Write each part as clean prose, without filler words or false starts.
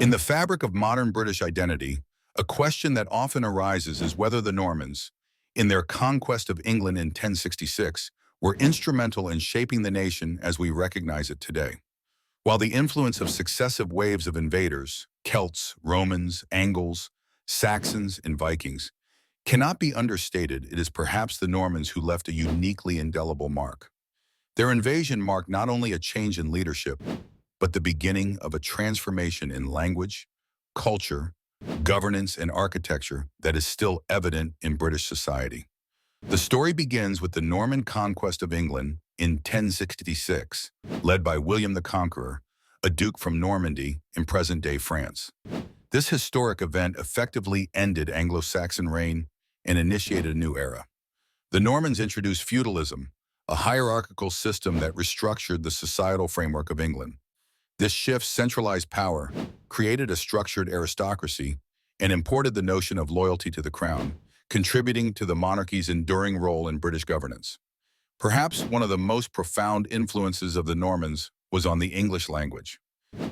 In the fabric of modern British identity, a question that often arises is whether the Normans, in their conquest of England in 1066, were instrumental in shaping the nation as we recognize it today. While the influence of successive waves of invaders, Celts, Romans, Angles, Saxons, and Vikings, cannot be understated, it is perhaps the Normans who left a uniquely indelible mark. Their invasion marked not only a change in leadership, but the beginning of a transformation in language, culture, governance, and architecture that is still evident in British society. The story begins with the Norman conquest of England in 1066, led by William the Conqueror, a duke from Normandy in present-day France. This historic event effectively ended Anglo-Saxon reign and initiated a new era. The Normans introduced feudalism, a hierarchical system that restructured the societal framework of England. This shift centralized power, created a structured aristocracy, and imported the notion of loyalty to the crown, contributing to the monarchy's enduring role in British governance. Perhaps one of the most profound influences of the Normans was on the English language.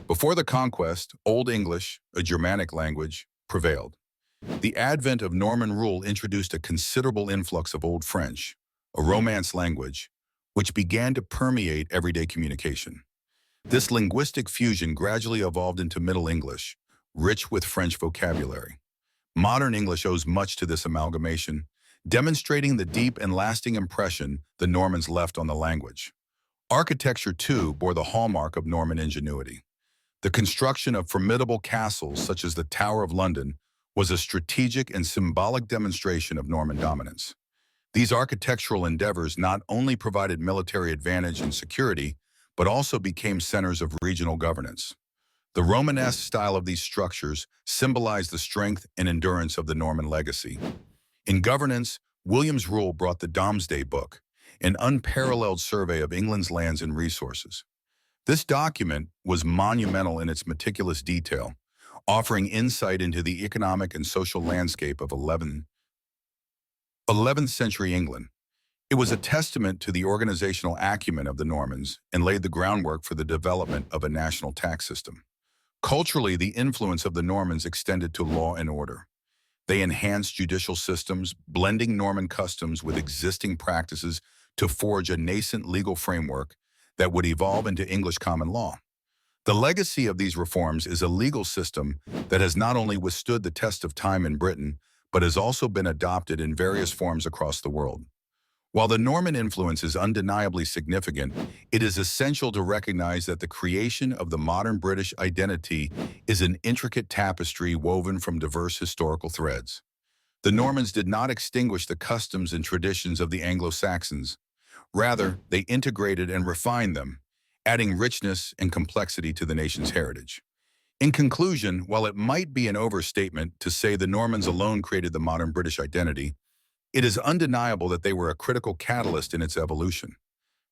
Before the conquest, Old English, a Germanic language, prevailed. The advent of Norman rule introduced a considerable influx of Old French, a Romance language, which began to permeate everyday communication. This linguistic fusion gradually evolved into Middle English, rich with French vocabulary. Modern English owes much to this amalgamation, demonstrating the deep and lasting impression the Normans left on the language. Architecture, too, bore the hallmark of Norman ingenuity. The construction of formidable castles such as the Tower of London was a strategic and symbolic demonstration of Norman dominance. These architectural endeavors not only provided military advantage and security, but also became centers of regional governance. The Romanesque style of these structures symbolized the strength and endurance of the Norman legacy. In governance, William's rule brought the Domesday Book, an unparalleled survey of England's lands and resources. This document was monumental in its meticulous detail, offering insight into the economic and social landscape of 11th century England. It was a testament to the organizational acumen of the Normans and laid the groundwork for the development of a national tax system. Culturally, the influence of the Normans extended to law and order. They enhanced judicial systems, blending Norman customs with existing practices to forge a nascent legal framework that would evolve into English common law. The legacy of these reforms is a legal system that has not only withstood the test of time in Britain, but has also been adopted in various forms across the world. While the Norman influence is undeniably significant, it is essential to recognize that the creation of the modern British identity is an intricate tapestry woven from diverse historical threads. The Normans did not extinguish the customs and traditions of the Anglo-Saxons. Rather, they integrated and refined them, adding richness and complexity to the nation's heritage. In conclusion, while it might be an overstatement to say the Normans alone created the modern British identity, it is undeniable that they were a critical catalyst in its evolution.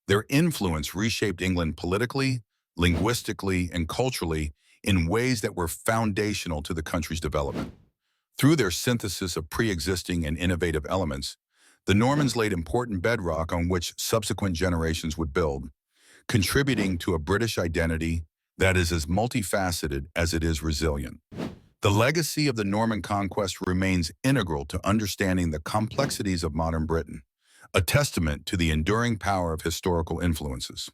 Their influence reshaped England politically, linguistically, and culturally in ways that were foundational to the country's development. Through their synthesis of pre-existing and innovative elements, the Normans laid important bedrock on which subsequent generations would build, contributing to a British identity that is as multifaceted as it is resilient. The legacy of the Norman conquest remains integral to understanding the complexities of modern Britain, a testament to the enduring power of historical influences.